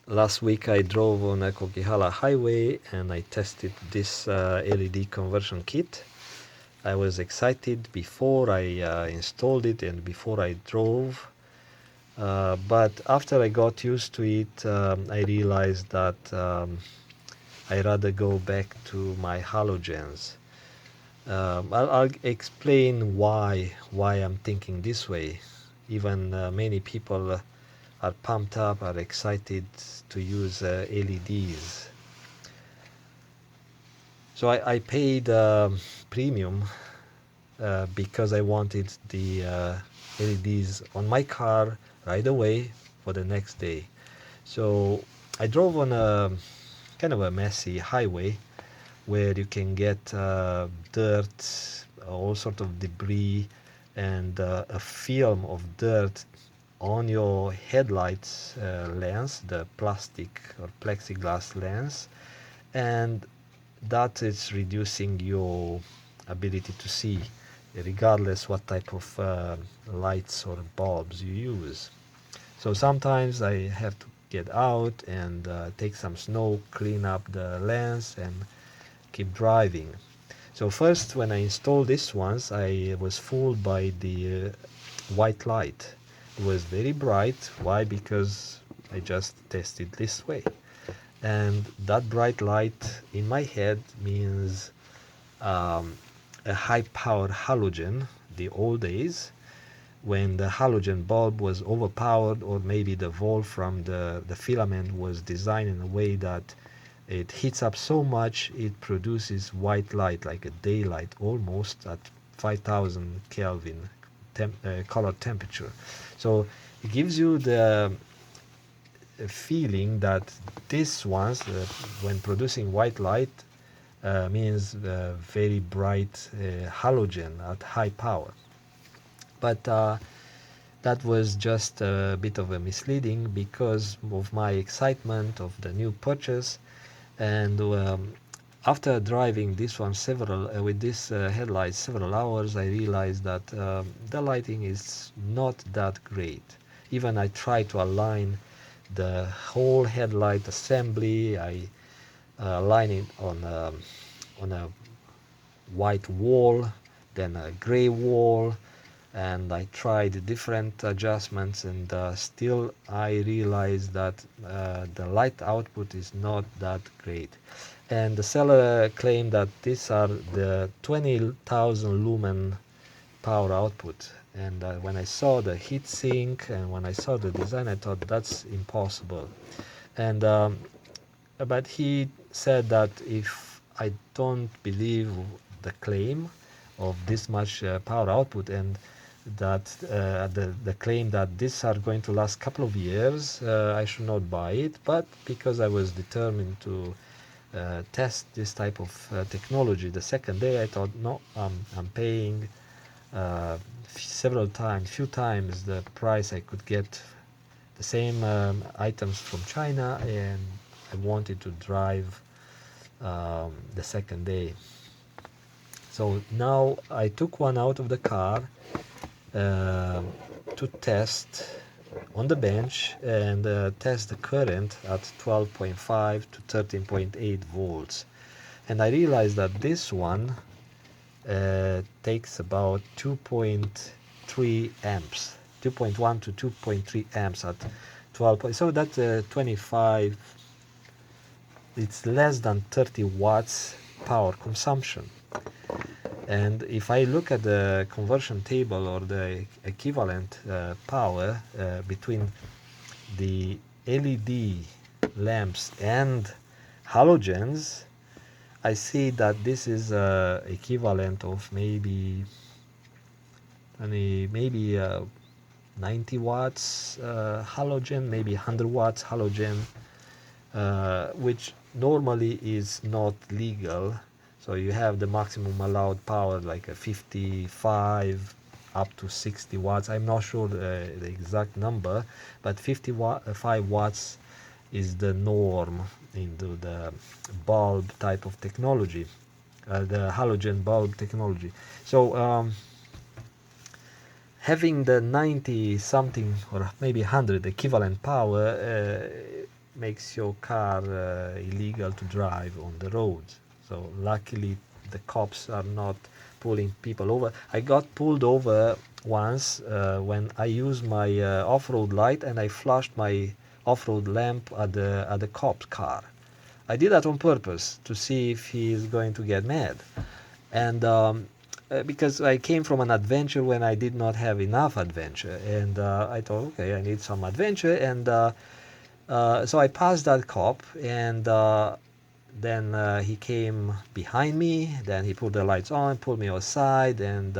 Last week I drove on a Kokihala highway and I tested this LED conversion kit. I was excited before I installed it and before I drove, but after I got used to it, I realized that I rather go back to my halogens. I'll explain why I'm thinking this way. Even many people are pumped up, are excited to use LEDs. So I paid premium because I wanted the LEDs on my car right away for the next day. So I drove on a kind of a messy highway where you can get dirt, all sort of debris, and a film of dirt on your headlights lens, the plastic or plexiglass lens, and that is reducing your ability to see, regardless what type of lights or bulbs you use. So sometimes I have to get out and take some snow, clean up the lens, and keep driving. So first, when I installed this ones, I was fooled by the white light. It was very bright. Why? Because I just tested this way. And that bright light in my head means a high power halogen, the old days, when the halogen bulb was overpowered, or maybe the volt from the filament was designed in a way that it heats up so much it produces white light, like a daylight almost, at 5000 Kelvin color temperature. So it gives you the feeling that this ones, when producing white light, means very bright halogen at high power. But that was just a bit of a misleading because of my excitement of the new purchase. And after driving this one with this headlights several hours, I realized that the lighting is not that great. Even I tried to align the whole headlight assembly. I align it on a white wall, then a gray wall, and I tried different adjustments, and still I realized that the light output is not that great. And the seller claimed that these are the 20,000 lumen power output. And when I saw the heatsink and when I saw the design, I thought that's impossible. And but he said that if I don't believe the claim of this much power output, and that the claim that these are going to last a couple of years, I should not buy it. But because I was determined to test this type of technology the second day, I thought, no, I'm paying few times the price I could get the same items from China, and I wanted to drive the second day. So now I took one out of the car to test on the bench and test the current at 12.5 to 13.8 volts. And I realized that this one takes about 2.3 amps, 2.1 to 2.3 amps at 12. So that's 25, it's less than 30 watts power consumption. And if I look at the conversion table or the equivalent power between the LED lamps and halogens, I see that this is equivalent of maybe 90 watts halogen, maybe 100 watts halogen, which normally is not legal. So you have the maximum allowed power like a 55 up to 60 watts. I'm not sure the exact number, but 55 watts is the norm into the bulb type of technology, the halogen bulb technology. So having the 90 something or maybe 100 equivalent power makes your car illegal to drive on the road. So luckily the cops are not pulling people over. I got pulled over once when I used my off-road light and I flashed my off-road lamp at the cop's car. I did that on purpose to see if he is going to get mad. And because I came from an adventure when I did not have enough adventure, and I thought, okay, I need some adventure, and so I passed that cop, and then he came behind me. Then he put the lights on, pulled me aside, and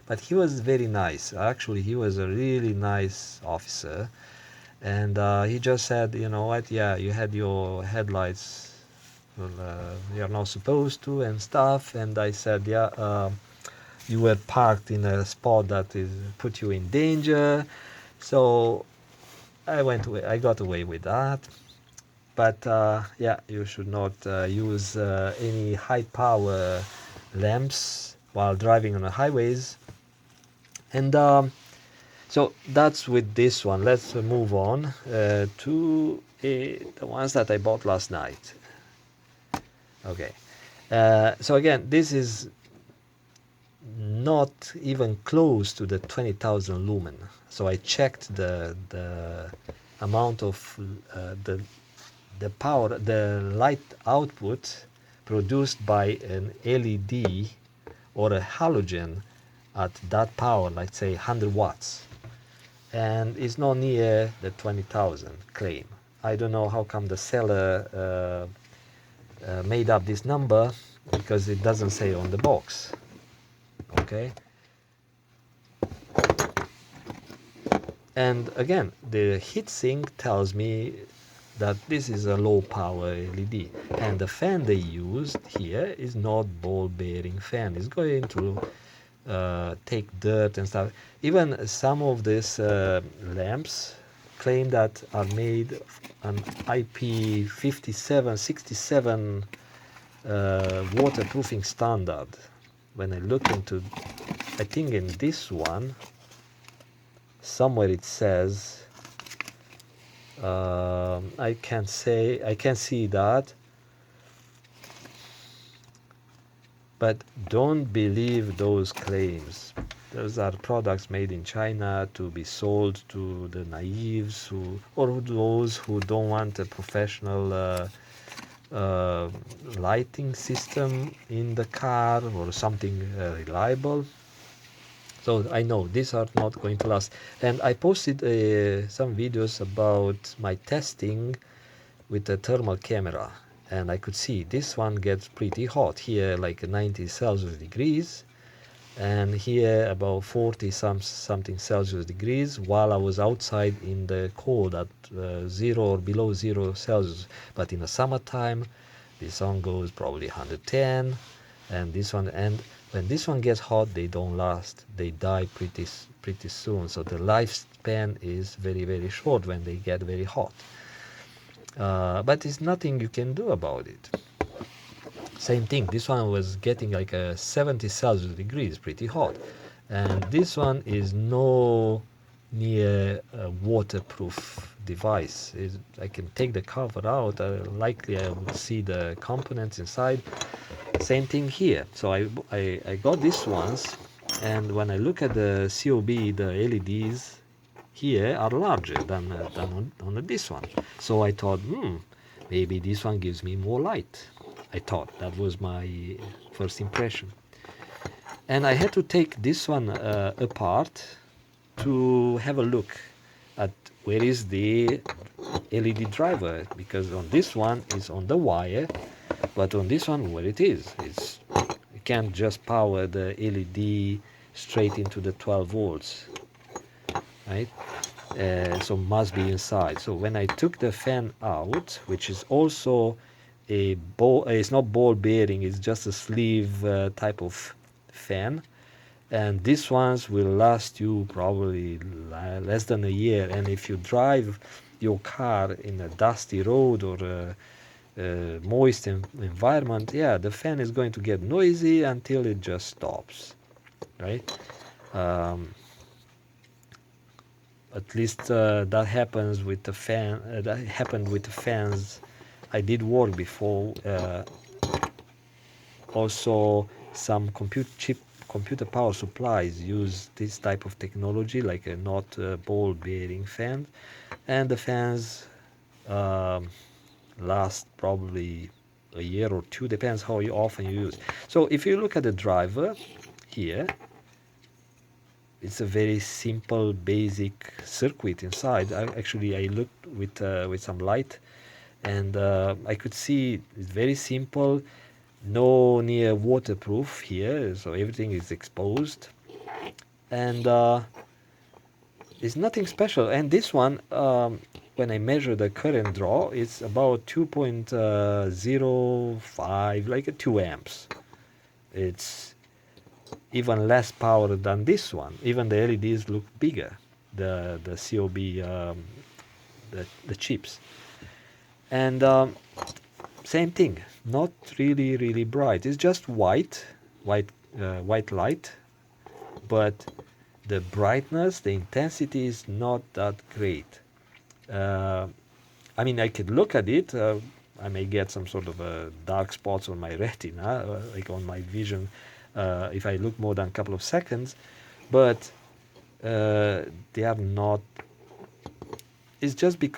but he was very nice. Actually, he was a really nice officer, and he just said, you know what? Yeah, you had your headlights. Well, you're not supposed to and stuff. And I said, yeah, you were parked in a spot that is put you in danger. So I got away with that. But yeah, you should not use any high power lamps while driving on the highways. And so that's with this one. Let's move on to the ones that I bought last night. Okay. So again, this is not even close to the 20,000 lumen. So I checked the amount of the power, the light output produced by an LED or a halogen at that power, let's say 100 watts, and it's not near the 20,000 claim. I don't know how come the seller made up this number, because it doesn't say on the box. Okay. And again, the heatsink tells me that this is a low power LED, and the fan they used here is not ball bearing fan. It's going to take dirt and stuff. Even some of these lamps claim that are made an IP57, 67 waterproofing standard. When I look into, I think in this one, somewhere it says, I can see that, but don't believe those claims. Those are products made in China to be sold to the naives or those who don't want a professional lighting system in the car or something reliable. So I know these are not going to last. And I posted some videos about my testing with the thermal camera, and I could see this one gets pretty hot here, like 90 Celsius degrees, and here about 40 something Celsius degrees, while I was outside in the cold at 0 or below 0 Celsius. But in the summertime, this one goes probably 110, and this one, and when this one gets hot, they don't last. They die pretty soon. So the lifespan is very, very short when they get very hot. But there's nothing you can do about it. Same thing, this one was getting like a 70 Celsius degrees, pretty hot. And this one is no near a waterproof device. I can take the cover out, likely I will see the components inside. Same thing here. So I got these ones, and when I look at the COB, the LEDs here are larger than on this one. So I thought, maybe this one gives me more light. I thought that was my first impression. And I had to take this one apart to have a look at where is the LED driver, because on this one is on the wire, but on this one, where it is, you can't just power the LED straight into the 12 volts, right? So must be inside. So when I took the fan out, which is also a ball, it's not ball bearing, it's just a sleeve type of fan, and these ones will last you probably less than a year. And if you drive your car in a dusty road or a moist environment, yeah, the fan is going to get noisy until it just stops, right? At least that happens with the fan. That happened with the fans I did work before. Also, some computer power supplies use this type of technology, like a not ball bearing fan, and the fans um, last probably a year or two, depends how often you use. So if you look at the driver here, it's a very simple, basic circuit inside. I looked with some light, and I could see it's very simple. No near waterproof here, so everything is exposed, and it's nothing special. And this one, when I measure the current draw, it's about 2.05, like a 2 amps. It's even less power than this one. Even the LEDs look bigger, the COB, the chips. And same thing, not really bright. It's just white light, but the brightness, the intensity is not that great. I mean, I could look at it. I may get some sort of dark spots on my retina, like on my vision, if I look more than a couple of seconds. But they are not. It's just because